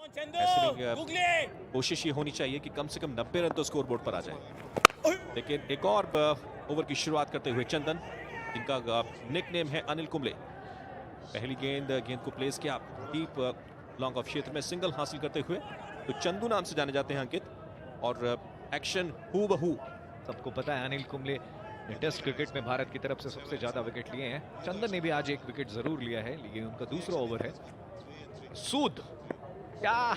ऐसे में कोशिश ये होनी चाहिए कि कम से कम 90 रन तो स्कोर बोर्ड पर आ जाए। लेकिन एक और ओवर की शुरुआत करते हुए चंदन, जिनका निक नेम है अनिल कुंबले, पहली गेंद को प्लेस किया डीप लॉन्ग ऑफ क्षेत्र में, सिंगल हासिल करते हुए तो चंदू नाम से जाने जाते हैं अंकित। और एक्शन हूबहू सबको पता है, अनिल कुंबले ने टेस्ट क्रिकेट में भारत की तरफ से सबसे ज्यादा विकेट लिए हैं। चंदन ने भी आज एक विकेट जरूर लिया है, लेकिन उनका दूसरा ओवर है। सूद क्या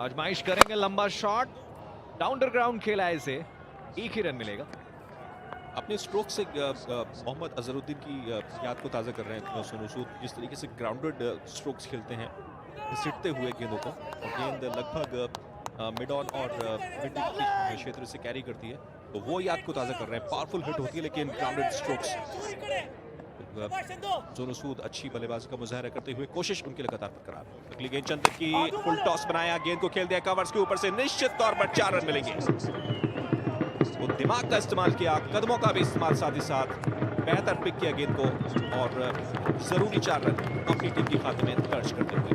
आजमाइश करेंगे, लंबा शॉट, डाउन द ग्राउंड खेला है इसे, एक ही रन मिलेगा। अपने स्ट्रोक से मोहम्मद अजहरुद्दीन की याद को ताज़ा कर रहे हैं सोनू सूद। जिस तरीके से ग्राउंडेड स्ट्रोक्स खेलते हैं घसीटते हुए गेंदों को, और गेंद लगभग मिड ऑन और मिड क्षेत्र से कैरी करती है, तो वो याद को ताज़ा कर रहे हैं। पावरफुल हिट होती है लेकिन ग्राउंडेड स्ट्रोक्स। सोनू सूद अच्छी बल्लेबाजी का मुजाहरा करते हुए, कोशिश उनकी लगातार बरकरार। अगली गेंद चंदन की, फुल टॉस बनाया, गेंद को खेल दिया कवर्स के ऊपर से, निश्चित तौर पर 4 रन मिलेंगे। वो दिमाग का इस्तेमाल किया, कदमों का भी इस्तेमाल, साथ ही साथ बेहतर पिक किया गेंद को, और जरूरी 4 रन अपनी टीम की खाते में दर्ज करते हुए।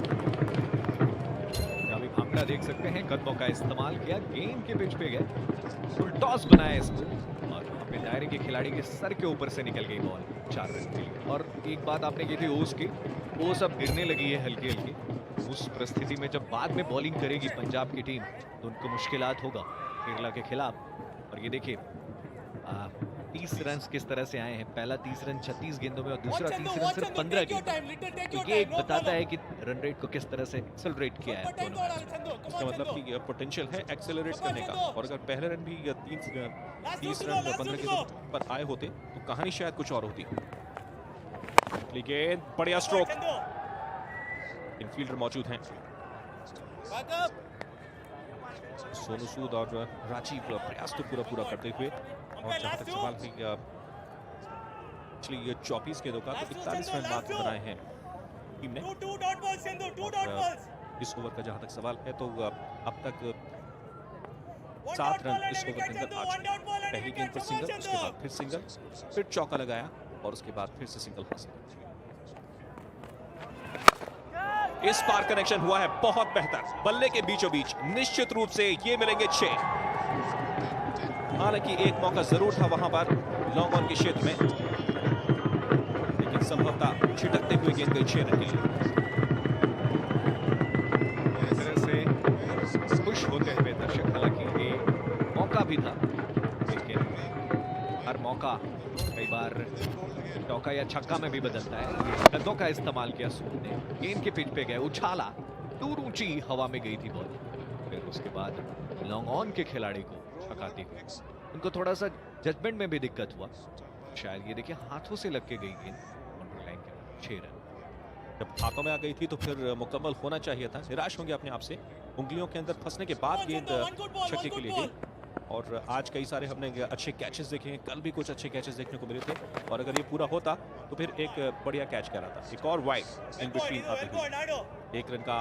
अभी भांगड़ा देख सकते हैं, कदमों का इस्तेमाल किया, गेंद के पिच पे गए, फुल टॉस बनाया इसको, और अपने दायरे के खिलाड़ी के सर के ऊपर से निकल गई बॉल, 4 रन के लिए। और एक बात आपने की थी ओस की, ओस अब गिरने लगी है हल्की हल्की। उस परिस्थिति में जब बाद में बॉलिंग करेगी पंजाब की टीम, तो उनको मुश्किलात होगा केरला के खिलाफ। और ये देखिए 30 रन किस तरह से आए हैं, पहला 30 रन 36 गेंदों में, और दूसरा 30 रन सिर्फ 15 गेंदों। तो ये एक बताता है कि रन रेट को किस तरह से एक्सेलरेट किया है दोनों। इसका मतलब कि पोटेंशियल है एक्सेलरेट करने का, और अगर पहले रन भी 30 रन 15 गेंदों पर आए होते तो कहानी शायद कुछ और होती। लेकिन बढ़िया स्ट्रोक, इनफील्डर मौजूद हैं सोनू सूद और राजीव, प्रयास तो पूरा करते हुए। और जहां तक सवाल है पिछली 24 गेंदों का, तो 41 रन मात्र बनाए हैं टीम ने। इस ओवर का जहां तक सवाल है, तो अब तक 7 रन इस ओवर के अंदर आ चुके हैं। पहली गेंद पर सिंगल, उसके बाद फिर सिंगल, फिर चौका लगाया, और उसके बाद फिर से सिंगल हासिल। इस पार कनेक्शन हुआ है बहुत बेहतर, बल्ले के बीचों बीच, निश्चित रूप से ये मिलेंगे 6। हालांकि एक मौका जरूर था वहां पर लॉन्ग ऑन के क्षेत्र में, लेकिन संभवतः छिटकते हुए गेंद गई 6 रन के लिए। इस तरह से खुश होते हुए दर्शक, हालांकि ये मौका भी था, लेकिन हर मौका कई बार चौका या छक्का में भी बदलता है। कदमों का इस्तेमाल किया सूद ने, गेंद के पिच पे गए, उछाला, दूर ऊंची हवा में गई थी बॉल, फिर उसके बाद लॉन्ग ऑन के खिलाड़ी को छकाती हुई। उनको थोड़ा सा जजमेंट में भी दिक्कत हुआ शायद, ये देखिए हाथों से लग के गई गेंद बाउंड्री लाइन के, 6 रन। जब हाथों में आ गई थी तो फिर मुकम्मल होना चाहिए था। निराश होंगे अपने आप से, उंगलियों के अंदर फंसने के बाद गेंद छक्के के लिए गई। और आज कई सारे हमने अच्छे कैचेस देखे हैं, कल भी कुछ अच्छे कैचेस देखने को मिले थे, और अगर ये पूरा होता तो फिर एक बढ़िया कैच कह रहा था। एक और वाइड इन बिटवीन आते हुए 1 रन का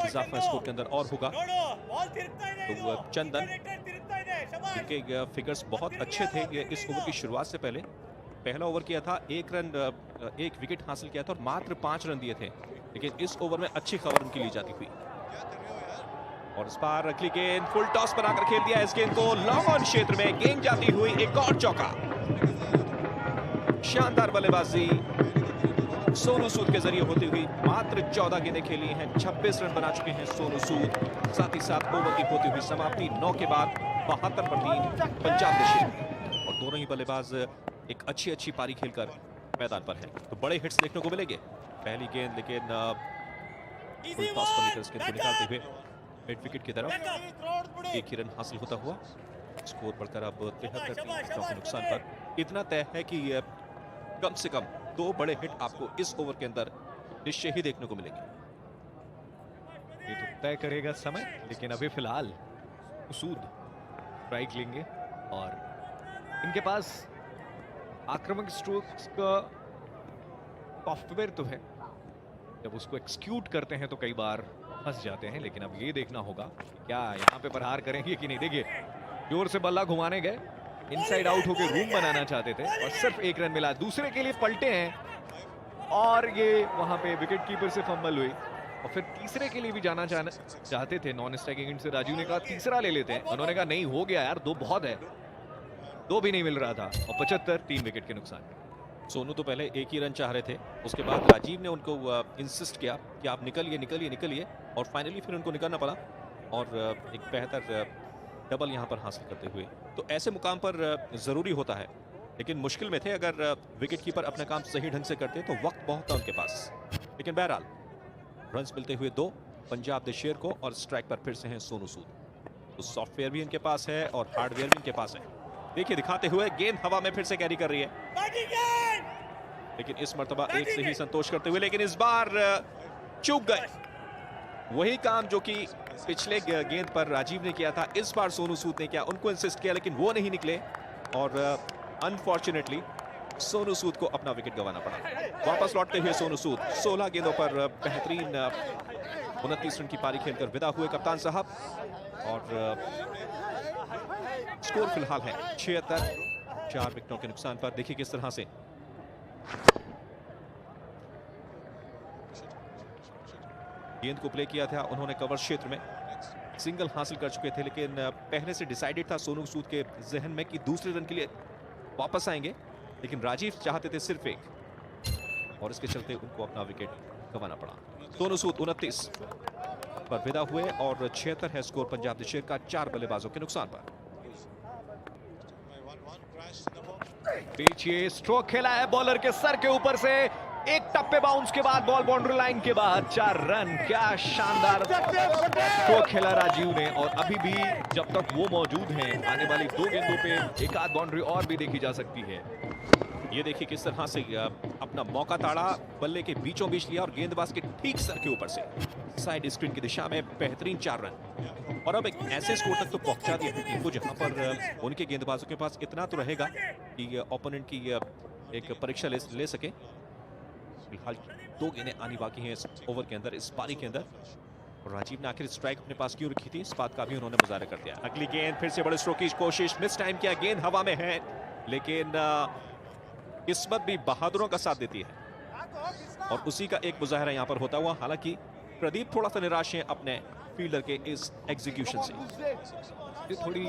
इजाफा स्कोर के अंदर और होगा। तो चंदन, इनके फिगर्स बहुत अच्छे थे इस ओवर की शुरुआत से पहले। पहला ओवर किया था, 1 रन 1 विकेट हासिल किया था, और मात्र 5 रन दिए थे, लेकिन इस ओवर में अच्छी खबर उनकी ली जाती हुई। और इस बार अगली गेंद फुल टॉस बनाकर खेल दिया इस गेंद को लॉन्ग ऑन क्षेत्र में, गेंद जाती हुई, एक और चौका। शानदार बल्लेबाजी सोनू सूद के जरिए होती हुई। मात्र 14 गेंदें खेली हैं, 26 रन बना चुके हैं सोनू सूद। साथ ही साथ ओवर की होती हुई समाप्ति 9 के बाद 72 पर 3 पंजाब नेशनल। और दोनों ही बल्लेबाज एक अच्छी पारी खेलकर मैदान पर हैं, तो बड़े हिट्स देखने को मिलेंगे। पहली गेंद लेकिन फुल टॉस पर लेकर इस गेंद को निकालते हुए मिड विकेट की तरफ, 1 ही रन हासिल होता हुआ, स्कोर बढ़कर अब 73 के नुकसान पर। इतना तय है कि कम से कम 2 बड़े हिट आपको इस ओवर के अंदर निश्चय ही देखने को मिलेंगे। ये तो तय करेगा समय, लेकिन अभी फिलहाल सूद स्ट्राइक लेंगे, और इनके पास आक्रामक स्ट्रोक्स का सॉफ्टवेयर तो है, जब उसको एक्सक्यूट करते हैं तो कई बार फंस जाते हैं। लेकिन अब ये देखना होगा क्या यहाँ पे प्रहार करेंगे कि नहीं। देखिए जोर से बल्ला घुमाने गए, इनसाइड आउट होकर रूम बनाना चाहते थे, और सिर्फ 1 रन मिला। दूसरे के लिए पलटे हैं, और ये वहां पे विकेट कीपर से फंबल हुई, और फिर तीसरे के लिए भी जाना चाहते थे। नॉन स्ट्राइकिंग एंड से राजीव ने कहा तीसरा ले लेते हैं, उन्होंने कहा नहीं हो गया यार, 2 बहुत है, 2 भी नहीं मिल रहा था। और 75, 3 विकेट के नुकसान। सोनू तो पहले एक ही रन चाह रहे थे, उसके बाद राजीव ने उनको इंसिस्ट किया कि आप निकलिए निकलिए निकलिए, और फाइनली फिर उनको निकलना पड़ा और एक बेहतर डबल यहां पर हासिल करते हुए। तो ऐसे मुकाम पर ज़रूरी होता है, लेकिन मुश्किल में थे। अगर विकेट कीपर अपना काम सही ढंग से करते तो वक्त बहुत था उनके पास। लेकिन बहरहाल रन्स मिलते हुए 2 पंजाब द शेर को, और स्ट्राइक पर फिर से हैं सोनू सूद। तो सॉफ्टवेयर भी इनके पास है और हार्डवेयर भी इनके पास है। देखिए दिखाते हुए गेंद हवा में फिर से कैरी कर रही है, लेकिन इस मर्तबा एक से ही संतोष करते हुए, लेकिन इस बार चूक गए। वही काम जो कि पिछले गेंद पर राजीव ने किया था, इस बार सोनू सूद ने किया, उनको इंसिस्ट किया लेकिन वो नहीं निकले, और अनफॉर्चुनेटली सोनू सूद को अपना विकेट गंवाना पड़ा। वापस लौटते हुए सोनू सूद 16 गेंदों पर बेहतरीन 29 रन की पारी खेलकर विदा हुए कप्तान साहब, और स्कोर फिलहाल है 76, 4 विकेटों के नुकसान पर। देखिए किस तरह से गेंद को प्ले किया था उन्होंने, कवर क्षेत्र में सिंगल हासिल कर चुके थे, लेकिन पहले से डिसाइडेड था सोनू सूद के जहन में कि दूसरे रन के लिए वापस आएंगे, लेकिन राजीव चाहते थे सिर्फ एक, और इसके चलते उनको अपना विकेट गंवाना पड़ा। सोनू सूद 29 पर विदा हुए, और 76 है स्कोर पंजाब द शेर का 4 बल्लेबाजों के नुकसान पर। पीछे स्ट्रोक खेला है बॉलर के सर के ऊपर से, एक टप्पे बाउंस के बाद बॉल बाउंड्री लाइन के बाद 4 रन। क्या शानदार स्ट्रोक खेला राजीव ने, और अभी भी जब तक वो मौजूद हैं आने वाली 2 गेंदों पे एक आध बाउंड्री और भी देखी जा सकती है। ये देखिए किस तरह से अपना मौका ताड़ा, बल्ले के बीचों बीच लिया और गेंदबाज के ठीक सर के ऊपर से साइड स्क्रीन की दिशा में बेहतरीन 4 रन, और अब एक ऐसे स्कोर तक तो पहुंचा दिया टीम को जहां पर उनके गेंदबाजों के पास इतना तो रहेगा कि ओपोनेंट की एक परीक्षा ले सके। फिलहाल 2 गेंदें आनी बाकी हैं इस ओवर के अंदर, इस पारी के अंदर, और राजीव ने आखिर स्ट्राइक अपने पास क्यों रखी थी, इस बात का भी उन्होंने मुजाहरा कर दिया। अगली गेंद फिर से बड़े स्ट्रोक की कोशिश, मिस टाइम किया, गेंद हवा में है, लेकिन किस्मत भी बहादुरों का साथ देती है, और उसी का एक मुजाहरा यहां पर होता हुआ। हालांकि प्रदीप थोड़ा सा निराश है अपने फील्डर के इस एग्जीक्यूशन से। ये थोड़ी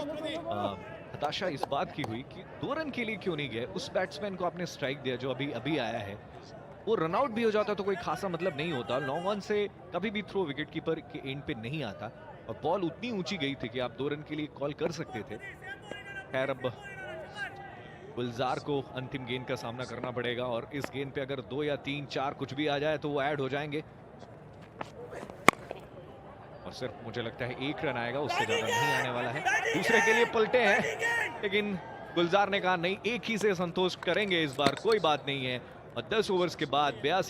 हताशा इस बात की हुई कि 2 रन के लिए क्यों नहीं गए। उस बैट्समैन को आपने स्ट्राइक दिया जो अभी अभी आया है, वो रनआउट भी हो जाता तो कोई खासा मतलब नहीं होता। लॉन्ग ऑन से कभी भी थ्रो विकेट कीपर के एंड पे नहीं आता, और बॉल उतनी ऊंची गई थी कि आप 2 रन के लिए कॉल कर सकते थे। खैर अब गुलजार को अंतिम गेंद का सामना करना पड़ेगा, और इस गेंद पे अगर 2 या 3, 4 कुछ भी आ जाए तो वो ऐड हो जाएंगे, और सिर्फ मुझे लगता है 1 रन आएगा, उससे ज्यादा नहीं आने वाला है। दूसरे के लिए पलटे हैं, लेकिन गुलजार ने कहा नहीं, एक ही से संतोष करेंगे इस बार, कोई बात नहीं है। और 10 ओवर्स के बाद 82